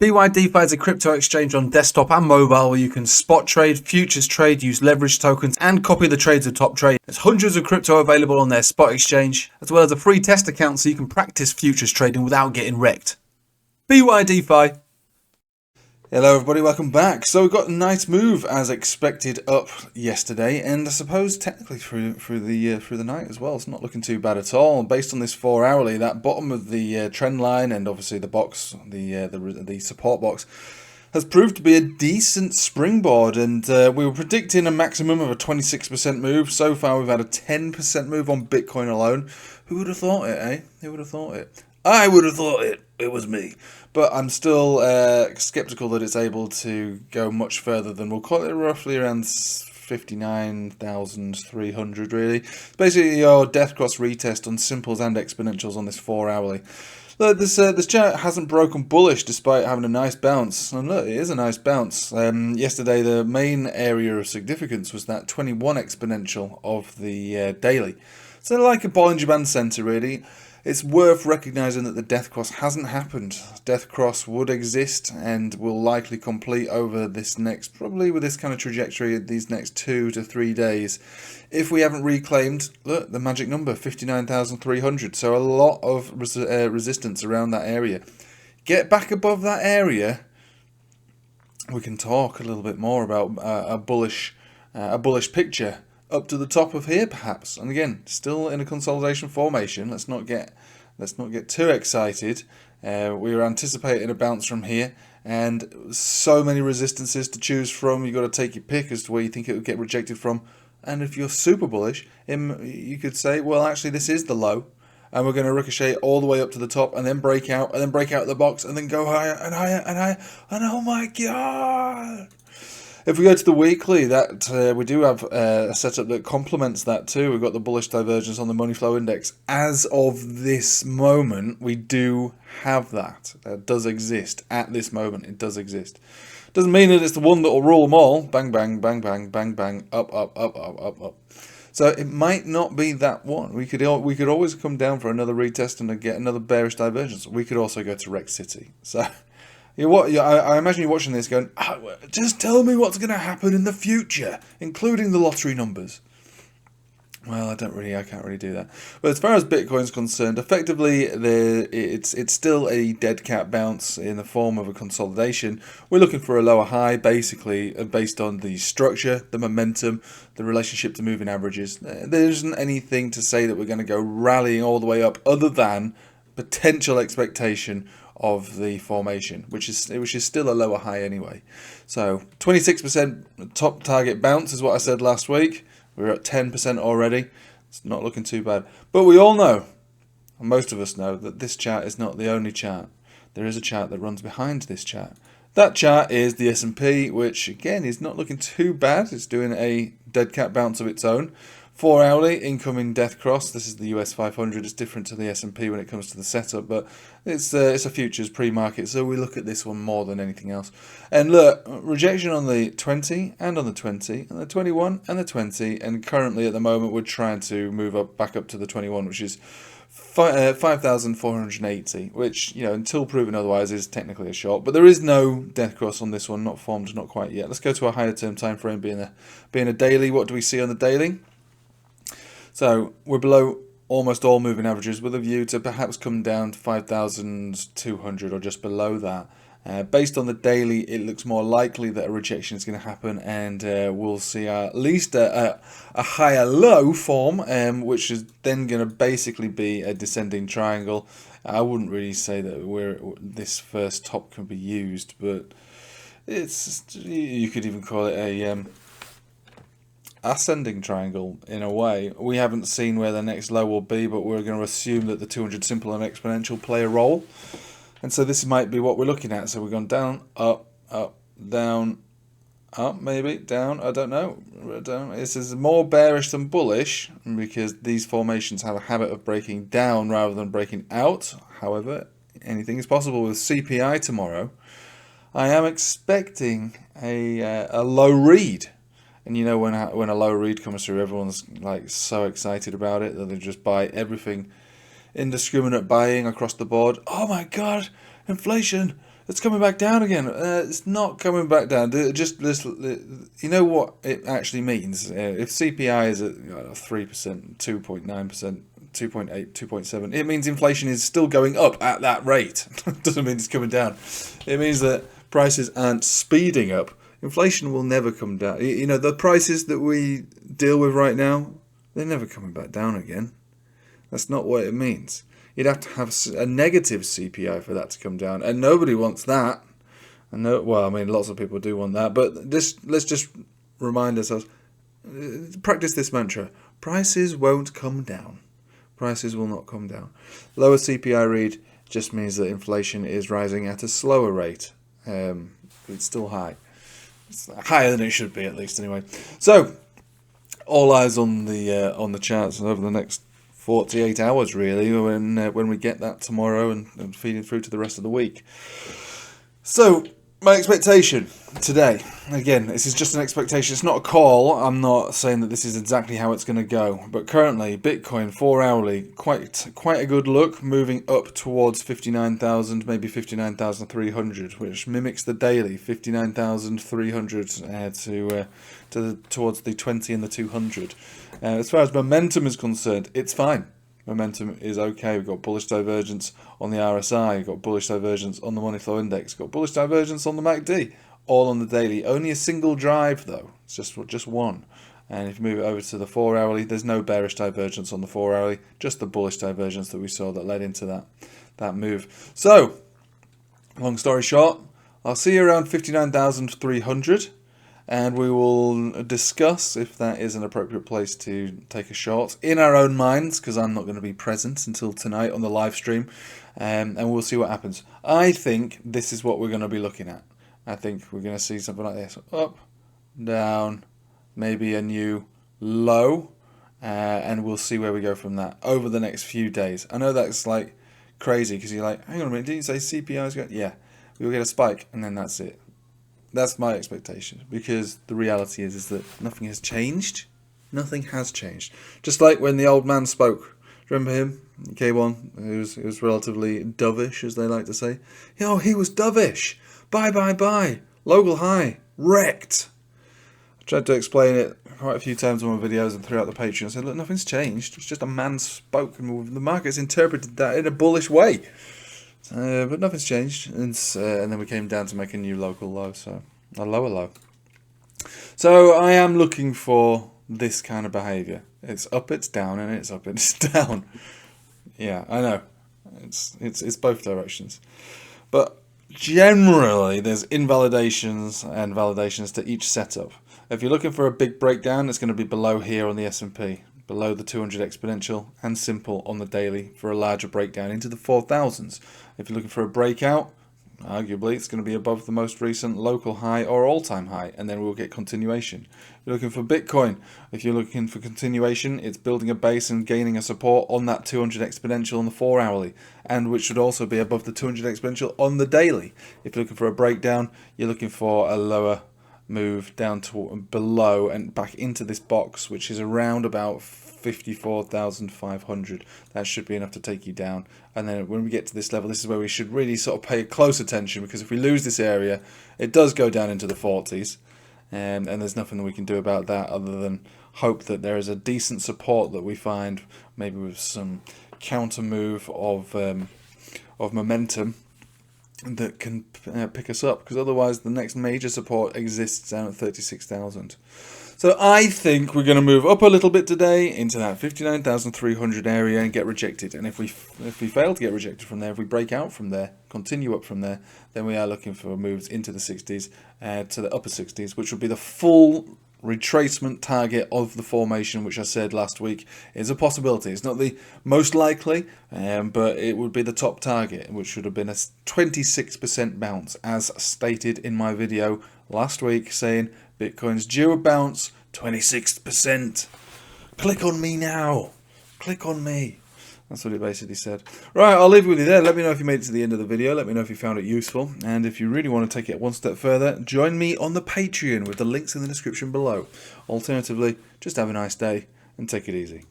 BYDFi is a crypto exchange on desktop and mobile where you can spot trade, futures trade, use leverage tokens, and copy the trades of top trade. There's hundreds of crypto available on their spot exchange, as well as a free test account so you can practice futures trading without getting wrecked. BYDFi. Hello everybody, welcome back. So we got a nice move as expected up yesterday, and I suppose technically through the night as well. It's not looking too bad at all. Based on this 4 hourly, that bottom of the trend line and obviously the box, the support box, has proved to be a decent springboard. And we were predicting a maximum of a 26% move. So far, we've had a 10% move on Bitcoin alone. Who would have thought it, eh? Who would have thought it? I would have thought it. It was me. But I'm still skeptical that it's able to go much further than, we'll call it roughly around 59,300 really. Basically your death cross retest on simples and exponentials on this 4 hourly. Look, this chart hasn't broken bullish despite having a nice bounce. And look, it is a nice bounce. Yesterday the main area of significance was that 21 exponential of the daily. So like a Bollinger Band Center really. It's worth recognising that the death cross hasn't happened. Death cross would exist and will likely complete over this next, probably with this kind of trajectory, these next 2 to 3 days. If we haven't reclaimed, look, the magic number, 59,300. So a lot of resistance around that area. Get back above that area, we can talk a little bit more about a bullish picture. Up to the top of here, perhaps, and again, still in a consolidation formation. Let's not get too excited. We are anticipating a bounce from here, and so many resistances to choose from. You've got to take your pick as to where you think it would get rejected from. And if you're super bullish, you could say, well, actually, this is the low, and we're going to ricochet all the way up to the top, and then break out, the box, and then go higher and higher and higher. And oh my god! If we go to the weekly, that we do have a setup that complements that too. We've got the bullish divergence on the money flow index. As of this moment, we do have that. That does exist at this moment. It does exist. Doesn't mean that it's the one that will rule them all. Bang, bang, bang, bang, bang, bang, up, up, up, up, up, up. So it might not be that one. We could always come down for another retest and get another bearish divergence. We could also go to Rex City. So. I imagine you're watching this going, just tell me what's going to happen in the future, including the lottery numbers. Well, I can't really do that. But as far as Bitcoin's concerned, effectively, it's still a dead cat bounce in the form of a consolidation. We're looking for a lower high, basically, based on the structure, the momentum, the relationship to moving averages. There isn't anything to say that we're going to go rallying all the way up, other than potential expectation of the formation, which is still a lower high anyway. So 26% top target bounce is what I said last week. We're at 10% already. It's not looking too bad. But we all know, and most of us know, that this chart is not the only chart. There is a chart that runs behind this chart. That chart is the S&P, which again is not looking too bad. It's doing a dead cat bounce of its own. 4 hourly incoming death cross. This is the US 500. It's different to the S&P when it comes to the setup, but it's a futures pre-market, so we look at this one more than anything else. And look, rejection on the 20 and on the 20 and the 21 and the 20, and currently at the moment we're trying to move back up to the 21, which is 5,480, which, until proven otherwise, is technically a short. But there is no death cross on this one, not formed, not quite yet. Let's go to a higher term time frame, being a daily. What do we see on the daily? So we're below almost all moving averages, with a view to perhaps come down to 5,200 or just below that. Based on the daily, it looks more likely that a rejection is going to happen, and we'll see at least a higher low form, which is then going to basically be a descending triangle. I wouldn't really say that this first top can be used, but you could even call it a ascending triangle in a way. We haven't seen where the next low will be, but we're going to assume that the 200 simple and exponential play a role. And so this might be what we're looking at. So we've gone down, up, down, up, maybe, down, I don't know. This is more bearish than bullish, because these formations have a habit of breaking down rather than breaking out. However, anything is possible with CPI tomorrow. I am expecting a low read. And when a low read comes through, everyone's like so excited about it that they just buy everything, indiscriminate buying across the board. Oh my god, inflation! It's coming back down again. It's not coming back down. Just you know what it actually means. If CPI is at 3%, 2.9%, 2.8, 2.7, it means inflation is still going up at that rate. Doesn't mean it's coming down. It means that prices aren't speeding up. Inflation will never come down. You know, the prices that we deal with right now, they're never coming back down again. That's not what it means. You'd have to have a negative CPI for that to come down, and nobody wants that. And no, well, I mean, lots of people do want that, but let's just remind ourselves, practice this mantra: prices won't come down. Prices will not come down. Lower CPI read just means that inflation is rising at a slower rate. It's still high. It's higher than it should be, at least, anyway. So, all eyes on the charts over the next 48 hours, really, when we get that tomorrow and feeding through to the rest of the week. So, my expectation today, again, this is just an expectation, it's not a call. I'm not saying that this is exactly how it's going to go, but currently Bitcoin 4 hourly, quite a good look, moving up towards 59,000, maybe 59,300, which mimics the daily 59,300 towards the 20 and the 200. As far as momentum is concerned, it's fine. Momentum is okay. We've got bullish divergence on the RSI, we've got bullish divergence on the money flow index, we've got bullish divergence on the MACD, all on the daily. Only a single drive though, it's just one. And if you move it over to the 4 hourly, there's no bearish divergence on the 4 hourly, just the bullish divergence that we saw that led into that move. So, long story short, I'll see you around 59,300. And we will discuss if that is an appropriate place to take a short in our own minds, because I'm not going to be present until tonight on the live stream, and we'll see what happens. I think this is what we're going to be looking at. I think we're going to see something like this: up, down, maybe a new low, and we'll see where we go from that over the next few days. I know that's like crazy, because you're like, hang on a minute, didn't you say CPI is going? Yeah, we'll get a spike, and then that's it. That's my expectation, because the reality is that nothing has changed. Nothing has changed. Just like when the old man spoke. Remember him? He came on. He was relatively dovish, as they like to say. Oh, he was dovish. Buy. Local high. Wrecked. I tried to explain it quite a few times on my videos and throughout the Patreon. I said, look, nothing's changed. It's just a man spoke, and the market's interpreted that in a bullish way. But nothing's changed, and then we came down to make a new local low, so a lower low. So I am looking for this kind of behaviour. It's up, it's down, and it's up, it's down. Yeah, I know. It's both directions, but generally there's invalidations and validations to each setup. If you're looking for a big breakdown, it's going to be below here on the S&P. Below the 200 exponential, and simple on the daily for a larger breakdown into the 4,000s. If you're looking for a breakout, arguably it's going to be above the most recent local high or all-time high, and then we'll get continuation. If you're looking for Bitcoin, if you're looking for continuation, it's building a base and gaining a support on that 200 exponential on the 4 hourly, and which should also be above the 200 exponential on the daily. If you're looking for a breakdown, you're looking for a lower move down to below and back into this box, which is around about 54,500. That should be enough to take you down. And then when we get to this level, this is where we should really sort of pay close attention, because if we lose this area, it does go down into the 40s, and there's nothing that we can do about that other than hope that there is a decent support that we find, maybe with some counter move of momentum that can pick us up, because otherwise the next major support exists down at 36,000. So I think we're going to move up a little bit today into that 59,300 area and get rejected. And if we fail to get rejected from there, if we break out from there, continue up from there, then we are looking for moves into the 60s, to the upper 60s, which would be the full retracement target of the formation, which I said last week is a possibility. It's not the most likely, but it would be the top target, which should have been a 26% bounce, as stated in my video last week, saying Bitcoin's due a bounce, 26%. Click on me now. Click on me. That's what it basically said. Right, I'll leave it with you there. Let me know if you made it to the end of the video. Let me know if you found it useful. And if you really want to take it one step further, join me on the Patreon with the links in the description below. Alternatively, just have a nice day and take it easy.